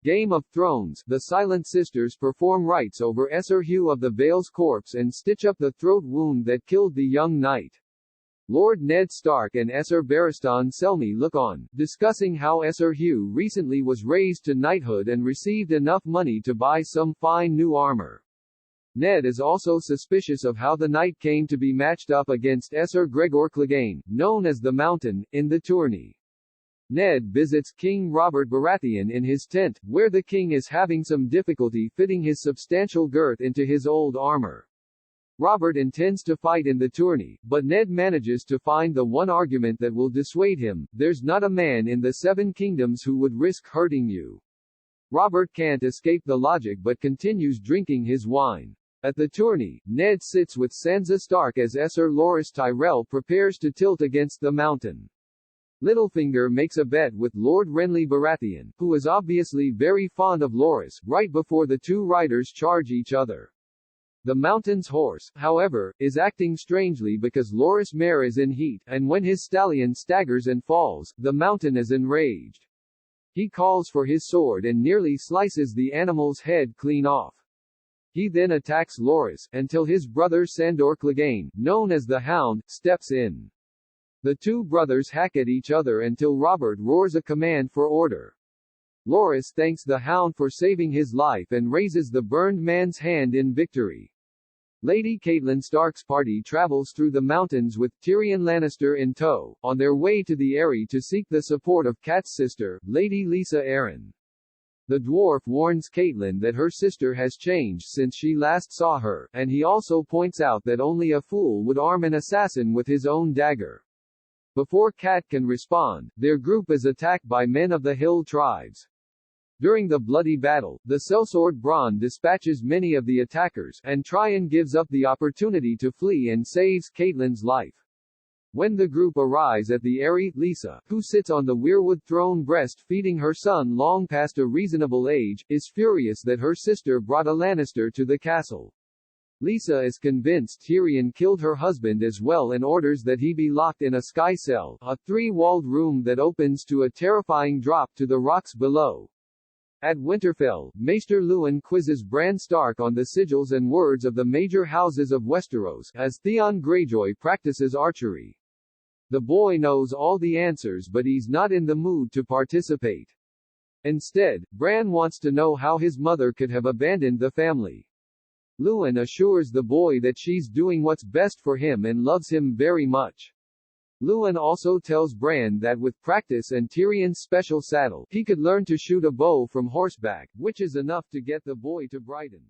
Game of Thrones, the Silent Sisters perform rites over Esser Hugh of the Vale's corpse and stitch up the throat wound that killed the young knight. Lord Ned Stark and Esser Barristan Selmy look on, discussing how Esser Hugh recently was raised to knighthood and received enough money to buy some fine new armor. Ned is also suspicious of how the knight came to be matched up against Esser Gregor Clegane, known as the Mountain, in the tourney. Ned visits King Robert Baratheon in his tent, where the king is having some difficulty fitting his substantial girth into his old armor. Robert intends to fight in the tourney, but Ned manages to find the one argument that will dissuade him: there's not a man in the Seven Kingdoms who would risk hurting you. Robert can't escape the logic but continues drinking his wine. At the tourney, Ned sits with Sansa Stark as Esser Loras Tyrell prepares to tilt against the Mountain. Littlefinger makes a bet with Lord Renly Baratheon, who is obviously very fond of Loras, right before the two riders charge each other. The Mountain's horse, however, is acting strangely because Loras' mare is in heat, and when his stallion staggers and falls, the Mountain is enraged. He calls for his sword and nearly slices the animal's head clean off. He then attacks Loras, until his brother Sandor Clegane, known as the Hound, steps in. The two brothers hack at each other until Robert roars a command for order. Loras thanks the Hound for saving his life and raises the burned man's hand in victory. Lady Catelyn Stark's party travels through the mountains with Tyrion Lannister in tow, on their way to the Eyrie to seek the support of Cat's sister, Lady Lisa Arryn. The dwarf warns Catelyn that her sister has changed since she last saw her, and he also points out that only a fool would arm an assassin with his own dagger. Before Cat can respond, their group is attacked by men of the Hill tribes. During the bloody battle, the sellsword Bronn dispatches many of the attackers, and Tryon gives up the opportunity to flee and saves Catelyn's life. When the group arrives at the Eyrie, Lisa, who sits on the weirwood throne breastfeeding her son long past a reasonable age, is furious that her sister brought a Lannister to the castle. Lisa is convinced Tyrion killed her husband as well and orders that he be locked in a sky cell, a three-walled room that opens to a terrifying drop to the rocks below. At Winterfell, Maester Luwin quizzes Bran Stark on the sigils and words of the major houses of Westeros, as Theon Greyjoy practices archery. The boy knows all the answers but he's not in the mood to participate. Instead, Bran wants to know how his mother could have abandoned the family. Luwin assures the boy that she's doing what's best for him and loves him very much. Luwin also tells Bran that with practice and Tyrion's special saddle, he could learn to shoot a bow from horseback, which is enough to get the boy to Brighton.